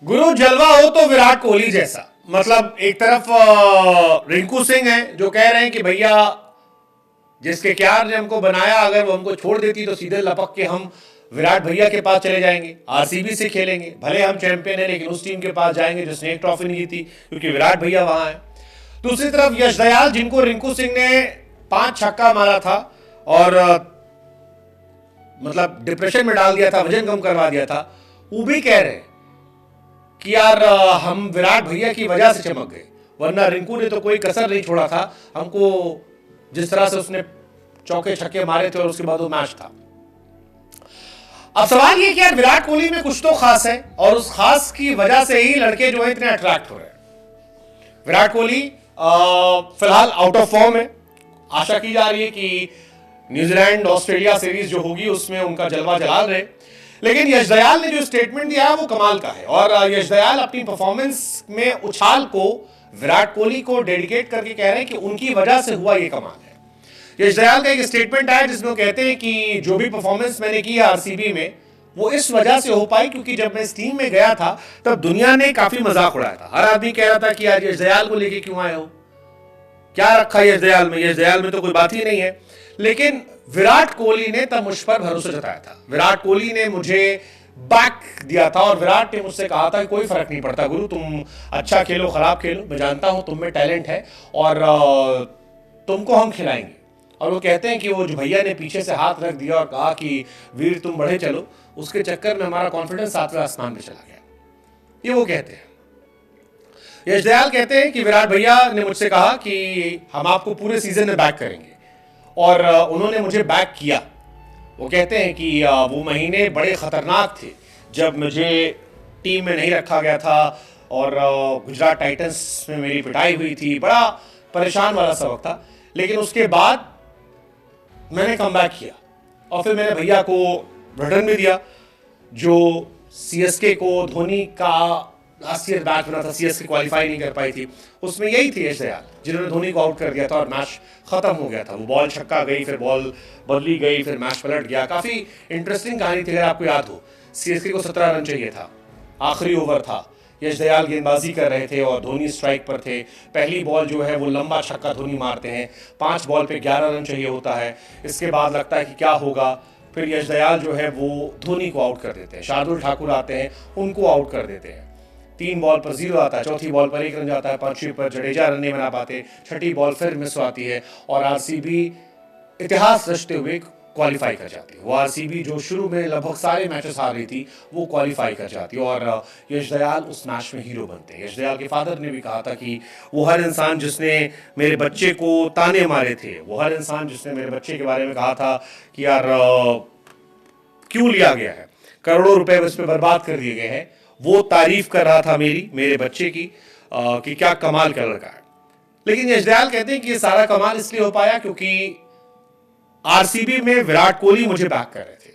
गुरु जलवा हो तो विराट कोहली जैसा। मतलब एक तरफ रिंकू सिंह है जो कह रहे हैं कि भैया जिसके क्यार ने हमको बनाया, अगर वो हमको छोड़ देती तो सीधे लपक के हम विराट भैया के पास चले जाएंगे, आरसीबी से खेलेंगे, भले हम चैंपियन है लेकिन उस टीम के पास जाएंगे जिसने एक ट्रॉफी नहीं जीती, क्योंकि विराट भैया वहां है। दूसरी तरफ यश दयाल, जिनको रिंकू सिंह ने 5 छक्का मारा था और मतलब डिप्रेशन में डाल दिया था, वजन कम करवा दिया था, वो भी कह रहे हैं कि यार हम विराट भैया की वजह से चमक गए, वरना रिंकू ने तो कोई कसर नहीं छोड़ा था हमको, जिस तरह से उसने चौके छक्के मारे थे और उसके बाद वो मैच था। अब सवाल ये कि यार विराट कोहली में कुछ तो खास है और उस खास की वजह से ही लड़के जो है इतने अट्रैक्ट हो रहे हैं। विराट कोहली फिलहाल आउट ऑफ फॉर्म है। आशा की जा रही है कि न्यूजीलैंड ऑस्ट्रेलिया सीरीज जो होगी उसमें उनका जलवा जलाल रहे। लेकिन यश दयाल ने जो स्टेटमेंट दिया है वो कमाल का है और यश दयाल अपनी परफॉर्मेंस में उछाल को विराट कोहली को डेडिकेट करके कह रहे हैं कि उनकी वजह से हुआ ये कमाल है। यश दयाल का एक स्टेटमेंट आया जिसमें वो कहते हैं कि जो भी परफॉर्मेंस मैंने की है आरसीबी में वो इस वजह से हो पाई क्योंकि जब मैं इस टीम में गया था तब दुनिया ने काफी मजाक उड़ाया था। हर आदमी कह रहा था कि यार यश दयाल को लेके क्यों आए हो, क्या रखा यश दयाल में, यश दयाल में तो कोई बात ही नहीं है। लेकिन विराट कोहली ने तब मुझ पर भरोसा जताया था, विराट कोहली ने मुझे बैक दिया था और विराट ने मुझसे कहा था कि कोई फर्क नहीं पड़ता गुरु, तुम अच्छा खेलो खराब खेलो, मैं जानता हूं तुम में टैलेंट है और तुमको हम खिलाएंगे। और वो कहते हैं कि वो जो भैया ने पीछे से हाथ रख दिया और कहा कि वीर तुम बढ़े चलो, उसके चक्कर में हमारा कॉन्फिडेंस 7वें आसमान पे चला गया। ये वो कहते हैं। यश दयाल कहते हैं कि विराट भैया ने मुझसे कहा कि हम आपको पूरे सीजन में बैक करेंगे और उन्होंने मुझे बैक किया। वो कहते हैं कि वो महीने बड़े खतरनाक थे जब मुझे टीम में नहीं रखा गया था और गुजरात टाइटंस में मेरी पिटाई हुई थी, बड़ा परेशान वाला सबक था। लेकिन उसके बाद मैंने कम बैक किया और फिर मैंने भैया को रिटर्न भी दिया। जो सीएसके को धोनी का लास्ट ईयर मैच बना था, सीएसके क्वालिफाई नहीं कर पाई थी, उसमें यही थी यश दयाल जिन्होंने धोनी को आउट कर दिया था और मैच खत्म हो गया था। वो बॉल छक्का गई, फिर बॉल बदली गई, फिर मैच पलट गया। काफी इंटरेस्टिंग कहानी थी। अगर आपको याद हो, सीएसके को 17 रन चाहिए था, आखिरी ओवर था, यश दयाल गेंदबाजी कर रहे थे और धोनी स्ट्राइक पर थे। पहली बॉल जो है वो लंबा छक्का धोनी मारते हैं, 5 बॉल पे 11 रन चाहिए होता है। इसके बाद लगता है कि क्या होगा, फिर यश दयाल जो है वो धोनी को आउट कर देते हैं, शार्दुल ठाकुर आते हैं उनको आउट कर देते हैं। 3 बॉल पर 0 आता है, चौथी बॉल पर 1 रन जाता है, 5वीं पर जडेजा रन नहीं बना पाते, छठी बॉल फिर मिस आती है और आरसीबी इतिहास रचते हुए क्वालिफाई कर जाती है। वो आरसीबी जो शुरू में लगभग सारे मैचेस हार रही थी वो क्वालिफाई कर जाती है और यश दयाल उस मैच में हीरो बनते हैं। यश दयाल के फादर ने भी कहा था कि वो हर इंसान जिसने मेरे बच्चे को ताने मारे थे, वो हर इंसान जिसने मेरे बच्चे के बारे में कहा था कि यार क्यों लिया गया है, करोड़ों रुपए इस पे बर्बाद कर दिए गए हैं, वो तारीफ कर रहा था मेरे बच्चे की कि क्या कमाल का लड़का है। लेकिन यश दयाल कहते हैं कि ये सारा कमाल इसलिए हो पाया क्योंकि आरसीबी में विराट कोहली मुझे बैक कर रहे थे।